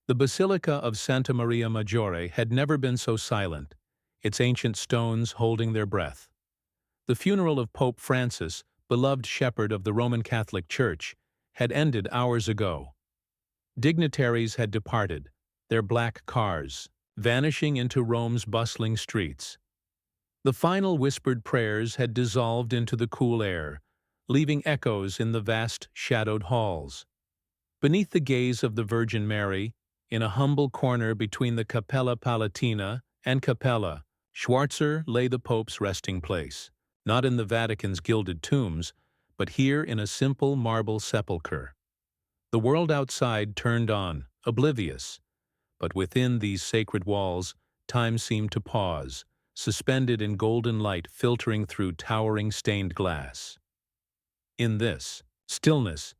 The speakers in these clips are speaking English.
The Basilica of Santa Maria Maggiore had never been so silent, its ancient stones holding their breath. The funeral of Pope Francis, beloved shepherd of the Roman Catholic Church, had ended hours ago. Dignitaries had departed, their black cars, vanishing into Rome's bustling streets. The final whispered prayers had dissolved into the cool air, leaving echoes in the vast shadowed halls. Beneath the gaze of the Virgin Mary, in a humble corner between the Cappella Palatina and Capella, Schwarzer lay the Pope's resting place, not in the Vatican's gilded tombs, but here in a simple marble sepulchre. The world outside turned on, oblivious, but within these sacred walls, time seemed to pause, suspended in golden light filtering through towering stained glass. In this stillness,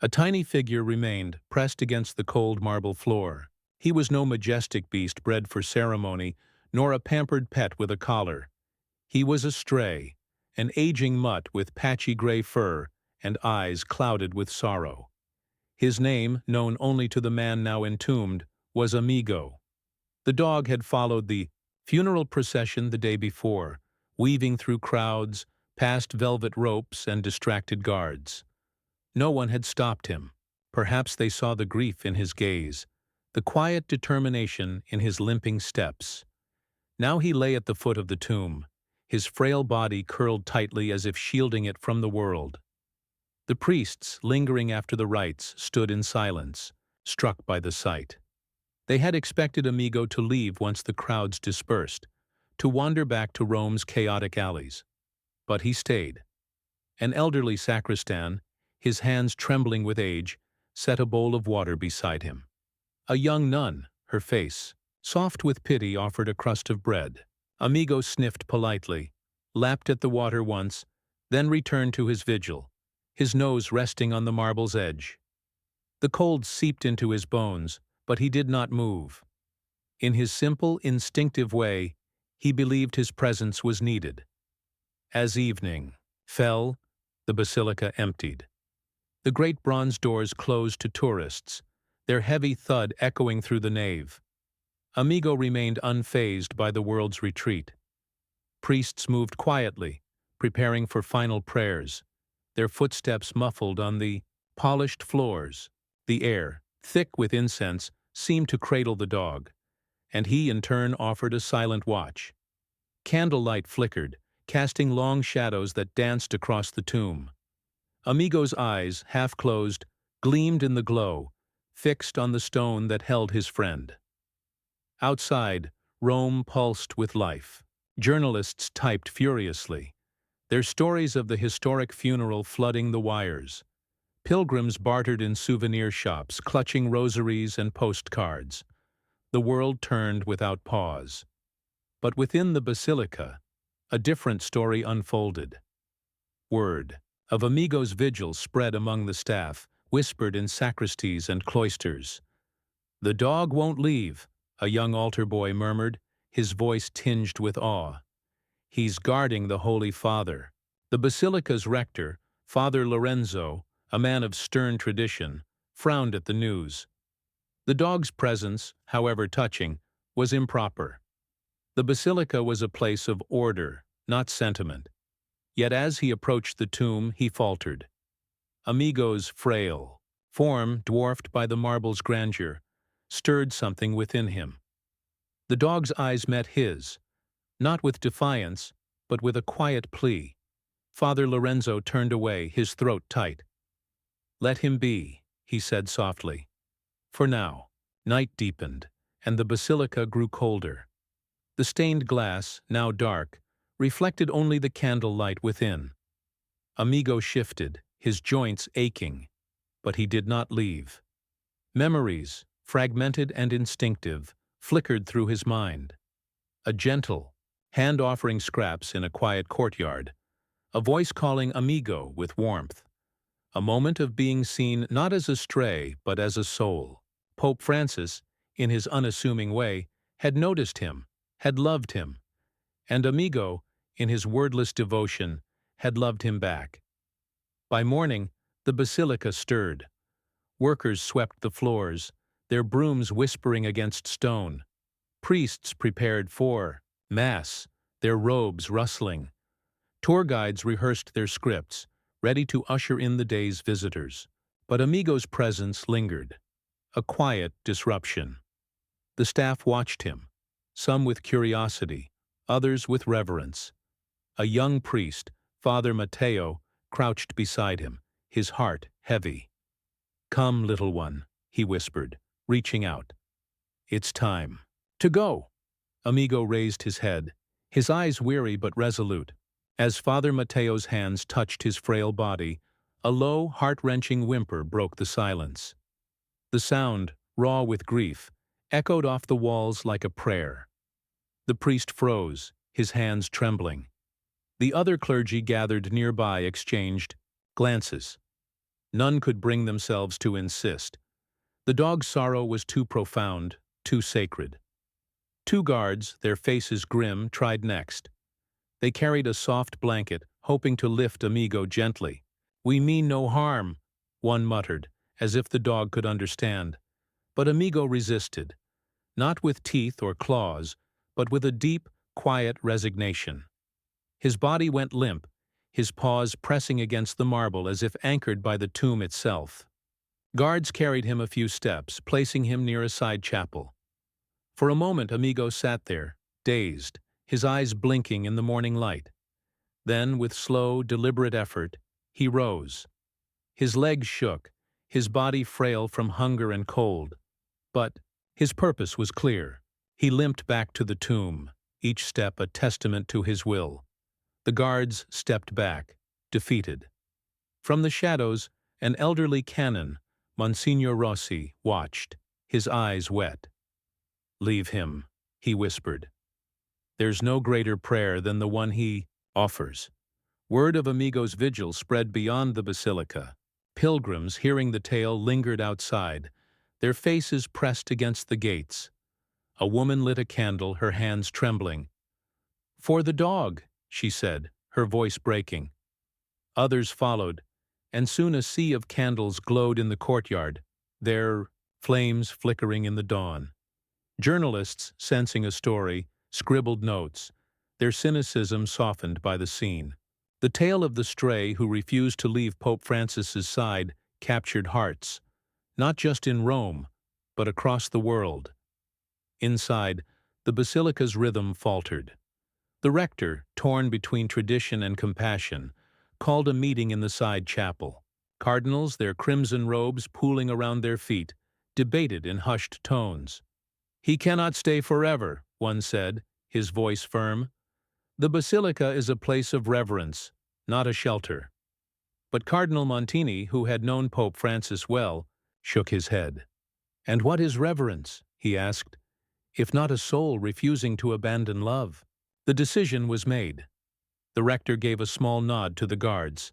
a tiny figure remained, pressed against the cold marble floor. He was no majestic beast bred for ceremony, nor a pampered pet with a collar. He was a stray, an aging mutt with patchy gray fur and eyes clouded with sorrow. His name, known only to the man now entombed, was Amigo. The dog had followed the funeral procession the day before, weaving through crowds, past velvet ropes and distracted guards. No one had stopped him. Perhaps they saw the grief in his gaze, the quiet determination in his limping steps. Now he lay at the foot of the tomb, his frail body curled tightly as if shielding it from the world. The priests, lingering after the rites, stood in silence, struck by the sight. They had expected Amigo to leave once the crowds dispersed, to wander back to Rome's chaotic alleys. But he stayed. An elderly sacristan, his hands trembling with age, set a bowl of water beside him. A young nun, her face soft with pity, offered a crust of bread. Amigo sniffed politely, lapped at the water once, then returned to his vigil, his nose resting on the marble's edge. The cold seeped into his bones, but he did not move. In his simple, instinctive way, he believed his presence was needed. As evening fell, the basilica emptied. The great bronze doors closed to tourists, their heavy thud echoing through the nave. Amigo remained unfazed by the world's retreat. Priests moved quietly, preparing for final prayers, their footsteps muffled on the polished floors. The air, thick with incense, seemed to cradle the dog, and he in turn offered a silent watch. Candlelight flickered, casting long shadows that danced across the tomb. Amigo's eyes, half closed, gleamed in the glow, fixed on the stone that held his friend. Outside, Rome pulsed with life. Journalists typed furiously, their stories of the historic funeral flooding the wires. Pilgrims bartered in souvenir shops, clutching rosaries and postcards. The world turned without pause. But within the basilica, a different story unfolded. Word of Amigo's vigil spread among the staff, whispered in sacristies and cloisters. "The dog won't leave," a young altar boy murmured, his voice tinged with awe. "He's guarding the Holy Father." The basilica's rector, Father Lorenzo, a man of stern tradition, frowned at the news. The dog's presence, however touching, was improper. The basilica was a place of order, not sentiment. Yet as he approached the tomb, he faltered. Amigo's frail form, dwarfed by the marble's grandeur, stirred something within him. The dog's eyes met his, not with defiance, but with a quiet plea. Father Lorenzo turned away, his throat tight. "Let him be," he said softly. For now, night deepened, and the basilica grew colder. The stained glass, now dark, reflected only the candlelight within. Amigo shifted, his joints aching, but he did not leave. Memories, fragmented and instinctive, flickered through his mind. A gentle hand offering scraps in a quiet courtyard, a voice calling Amigo with warmth. A moment of being seen not as a stray, but as a soul. Pope Francis, in his unassuming way, had noticed him, had loved him, and Amigo, in his wordless devotion, had loved him back. By morning, the basilica stirred. Workers swept the floors, their brooms whispering against stone. Priests prepared for Mass, their robes rustling. Tour guides rehearsed their scripts, ready to usher in the day's visitors. But Amigo's presence lingered, a quiet disruption. The staff watched him, some with curiosity, others with reverence. A young priest, Father Mateo, crouched beside him, his heart heavy. "Come, little one," he whispered, reaching out. "It's time to go." Amigo raised his head, his eyes weary but resolute. As Father Mateo's hands touched his frail body, a low, heart-wrenching whimper broke the silence. The sound, raw with grief, echoed off the walls like a prayer. The priest froze, his hands trembling. The other clergy gathered nearby exchanged glances. None could bring themselves to insist. The dog's sorrow was too profound, too sacred. Two guards, their faces grim, tried next. They carried a soft blanket, hoping to lift Amigo gently. "We mean no harm," one muttered, as if the dog could understand. But Amigo resisted, not with teeth or claws, but with a deep, quiet resignation. His body went limp, his paws pressing against the marble as if anchored by the tomb itself. Guards carried him a few steps, placing him near a side chapel. For a moment Amigo sat there, dazed, his eyes blinking in the morning light. Then, with slow, deliberate effort, he rose. His legs shook, his body frail from hunger and cold. But his purpose was clear. He limped back to the tomb, each step a testament to his will. The guards stepped back, defeated. From the shadows, an elderly canon, Monsignor Rossi, watched, his eyes wet. "Leave him," he whispered. "There's no greater prayer than the one he offers." Word of Amigo's vigil spread beyond the basilica. Pilgrims, hearing the tale, lingered outside, their faces pressed against the gates. A woman lit a candle, her hands trembling. "For the dog," she said, her voice breaking. Others followed, and soon a sea of candles glowed in the courtyard, their flames flickering in the dawn. Journalists, sensing a story, scribbled notes, their cynicism softened by the scene. The tale of the stray who refused to leave Pope Francis's side captured hearts, not just in Rome, but across the world. Inside, the basilica's rhythm faltered. The rector, torn between tradition and compassion, called a meeting in the side chapel. Cardinals, their crimson robes pooling around their feet, debated in hushed tones. "He cannot stay forever," one said, his voice firm. "The basilica is a place of reverence, not a shelter." But Cardinal Montini, who had known Pope Francis well, shook his head. "And what is reverence?" he asked, "if not a soul refusing to abandon love?" The decision was made. The rector gave a small nod to the guards.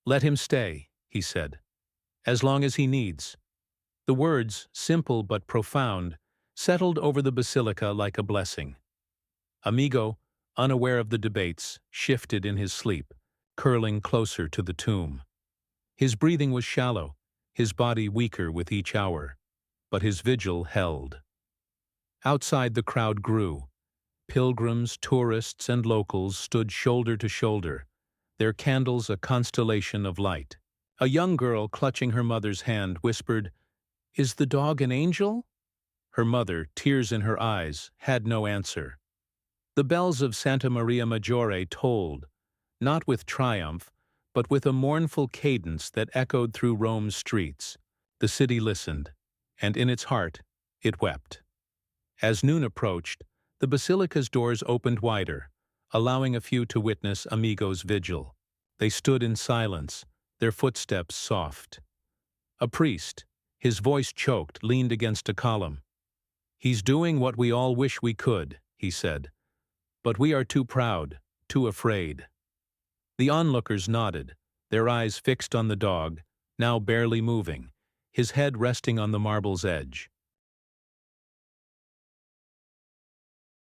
"Let him stay," he said, "as long as he needs." The words, simple but profound, settled over the basilica like a blessing. Amigo, unaware of the debates, shifted in his sleep, curling closer to the tomb. His breathing was shallow, his body weaker with each hour, but his vigil held. Outside the crowd grew. Pilgrims, tourists, and locals stood shoulder to shoulder, their candles a constellation of light. A young girl, clutching her mother's hand, whispered, "Is the dog an angel?" Her mother, tears in her eyes, had no answer. The bells of Santa Maria Maggiore tolled, not with triumph, but with a mournful cadence that echoed through Rome's streets. The city listened, and in its heart, it wept. As noon approached, the basilica's doors opened wider, allowing a few to witness Amigo's vigil. They stood in silence, their footsteps soft. A priest, his voice choked, leaned against a column. "He's doing what we all wish we could," he said. "But we are too proud, too afraid." The onlookers nodded, their eyes fixed on the dog, now barely moving, his head resting on the marble's edge.